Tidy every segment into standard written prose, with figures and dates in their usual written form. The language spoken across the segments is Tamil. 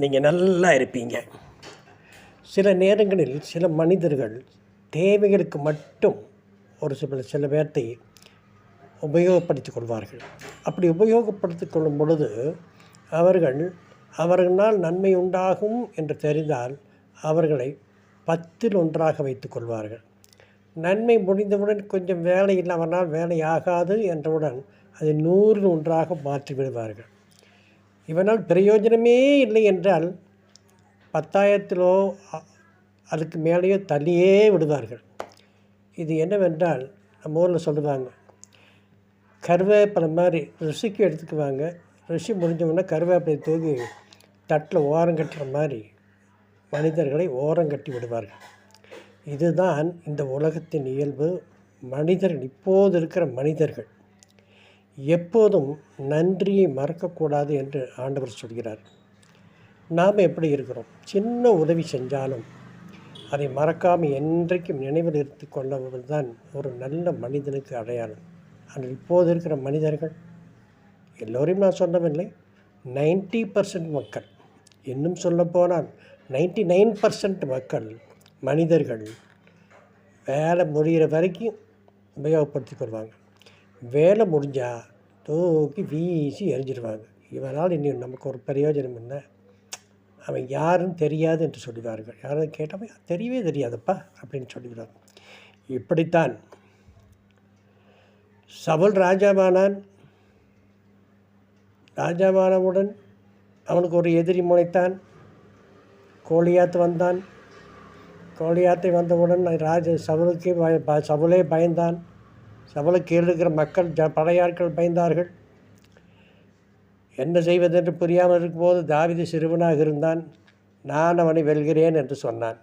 நீங்கள் நல்லா இருப்பீங்க. சில நேரங்களில் சில மனிதர்கள் தேவைகளுக்கு மட்டும் ஒரு சில பேர்த்தை உபயோகப்படுத்திக் கொள்வார்கள். அப்படி உபயோகப்படுத்திக் கொள்ளும் பொழுது அவர்களால் நன்மை உண்டாகும் என்று தெரிந்தால் அவர்களை 10ல் 1ஆக வைத்து கொள்வார்கள். நன்மை முடிந்தவுடன் கொஞ்சம் வேலை இல்லை, அவனால் வேலை ஆகாது என்றவுடன் அதை 100ல் 1ஆக மாற்றி விடுவார்கள். இவனால் பிரயோஜனமே இல்லை என்றால் 10,000த்திலோ அதுக்கு மேலேயோ தள்ளியே விடுவார்கள். இது என்னவென்றால், நம்ம ஊரில் சொல்லுவாங்க, கருவேப்பிலை மாதிரி ருசிக்கு எடுத்துக்குவாங்க. ருசி முடிஞ்சவுடனே கருவேப்பிலை தூக்கி தட்டில் ஓரங்கட்டுற மாதிரி மனிதர்களை ஓரங்கட்டி விடுவார்கள். இதுதான் இந்த உலகத்தின் இயல்பு. மனிதர்கள், இப்போது இருக்கிற மனிதர்கள் எப்போதும் நன்றியை மறக்கக்கூடாது என்று ஆண்டவர் சொல்கிறார். நாம் எப்படி இருக்கிறோம்? சின்ன உதவி செஞ்சாலும் அதை மறக்காமல் என்றைக்கும் நினைவில் எடுத்து கொள்ளவது தான் ஒரு நல்ல மனிதனுக்கு அடையாளம். ஆனால் இப்போது இருக்கிற மனிதர்கள், எல்லோரையும் நான் சொல்லவில்லை, 90% மக்கள், இன்னும் சொல்லப்போனால் 99% மக்கள் மனிதர்கள் வேலை முடிகிற வரைக்கும் உபயோகப்படுத்தி கொள்வாங்க. வேலை முடிஞ்சால் தூக்கி வீசி எரிஞ்சிடுவாங்க. இவனால் இன்னும் நமக்கு ஒரு பிரயோஜனம் இல்லை, அவன் யாருன்னு தெரியாது என்று சொல்லுவார்கள். யாராவது கேட்டால் தெரியவே தெரியாதப்பா அப்படின்னு சொல்லிடுவாங்க. இப்படித்தான் சவுல் ராஜாவானவுடன் அவனுக்கு ஒரு எதிரி முளைத்தான். கோலியாத் வந்தான். கோலியாத்தை வந்தவுடன் சவுலே பயந்தான். சவுலுக்கு இருக்கிற மக்கள் படையாட்கள் பயந்தார்கள். என்ன செய்வதென்று புரியாமல் இருக்கும்போது தாவீது சிறுவனாக இருந்தான். நான் அவனை வெல்கிறேன் என்று சொன்னான்.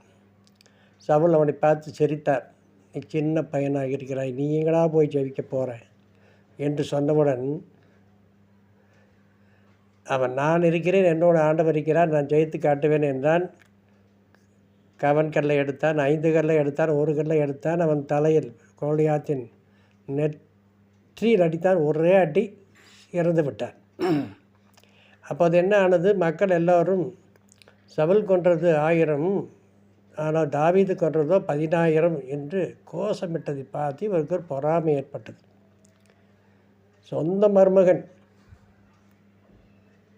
சவுல் அவனை பார்த்து சிரித்தார். நீ சின்ன பையனாக இருக்கிறாய், நீ எங்கடா போய் ஜெயிக்க போகிற என்று சொன்னவுடன் அவன், நான் இருக்கிறேன், என்னோட ஆண்டவர் இருக்கிறார், நான் ஜெயித்து காட்டுவேன் என்றான். கவன் கல்லை எடுத்தான், 5 கல்லை எடுத்தான், 1 கல்லை எடுத்தான். அவன் தலையில் கோலியாத்தின் நெற்றியில் அடித்தான். ஒரே அடி, இறந்து விட்டான். அப்போது என்ன ஆனது? மக்கள் எல்லோரும் சவுல் கொன்றது 1000, ஆனால் தாவீது கொன்றதோ 10,000 என்று கோஷமிட்டதை பார்த்து இவருக்கு ஒரு பொறாமை ஏற்பட்டது. சொந்த மருமகன்,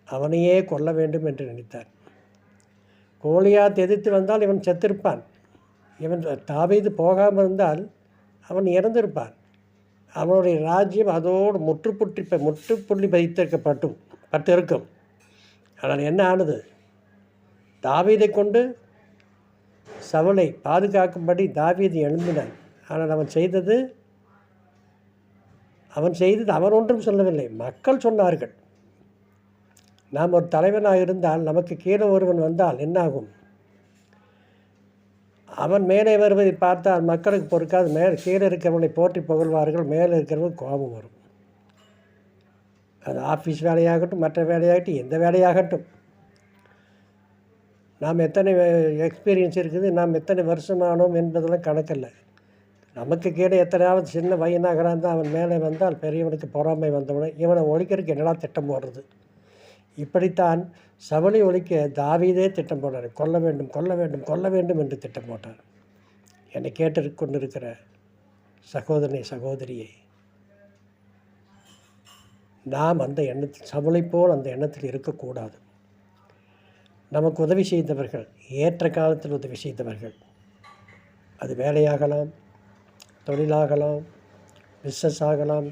அவனையே கொல்ல வேண்டும் என்று நினைத்தார். கோலியாத் எதிர்த்து வந்தால் இவன் செத்திருப்பான். இவன் தாவீது போகாமல் இருந்தால் அவன் இறந்திருப்பான். அவனுடைய ராஜ்யம் அதோடு முற்றுப்புள்ளி பட்டிருக்கும். ஆனால் என்ன ஆனது? தாவீதை கொண்டு சவுலை பாதுகாக்கும்படி தாவீது எழும்பினான். ஆனால் அவன் செய்தது அவன் ஒன்றும் சொல்லவில்லை, மக்கள் சொன்னார்கள். நாம் ஒரு தலைவனாக இருந்தால் நமக்கு கீழே ஒருவன் வந்தால் என்னாகும்? அவன் மேலே வருவதை பார்த்தால் மக்களுக்கு பொறுக்காது. கீழே இருக்கிறவனை போற்றி புகழ்வார்கள், மேலே இருக்கிறவன் கோபம் வரும். அது ஆஃபீஸ் வேலையாகட்டும், மற்ற வேலையாகட்டும், எந்த வேலையாகட்டும். நாம் எத்தனை எக்ஸ்பீரியன்ஸ் இருக்குது, நாம் எத்தனை வருஷமானோம் என்பதெல்லாம் கணக்கில்லை. நமக்கு கீழே எத்தனையாவது சின்ன பையனாக இருந்தால் அவன் மேலே வந்தால் பெரியவனுக்கு பொறாமை வந்தவனை இவனை ஒழிக்கிறதுக்கு என்னடா திட்டம் போடுறது. இப்படித்தான் சவுலை ஒழிக்க தாவீதே திட்டம் போட்டார். கொல்ல வேண்டும் என்று திட்டம் போட்டார். என்னை கேட்டு கொண்டிருக்கிற சகோதரனை, சகோதரியை, நாம் அந்த எண்ணத்தில், சவுலை போல் அந்த எண்ணத்தில் இருக்கக்கூடாது. நமக்கு உதவி செய்தவர்கள், ஏற்ற காலத்தில் உதவி செய்தவர்கள், அது வேலையாகலாம், தொழிலாகலாம், பிஸ்னஸ் ஆகலாம்,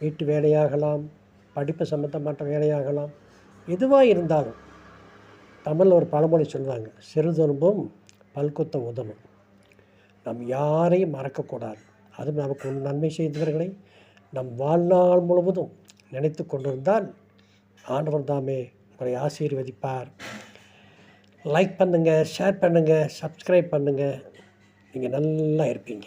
வீட்டு வேலையாகலாம், படிப்பு சம்பந்தப்பட்ட வேலையாகலாம், எதுவாக இருந்தாலும். தமிழில் ஒரு பழமொழி சொல்லுவாங்க, சிறுதொரும்பும் பல்குத்த உதவும். நாம் யாரையும் மறக்கக்கூடாது. அதுவும் நமக்கு நன்மை செய்தவர்களை நம் வாழ்நாள் முழுவதும் நினைத்து கொண்டிருந்தால் ஆண்டவர் தாமே உங்களை ஆசீர்வதிப்பார். லைக் பண்ணுங்கள், ஷேர் பண்ணுங்கள், சப்ஸ்கிரைப் பண்ணுங்கள். நீங்கள் நல்லா இருப்பீங்க.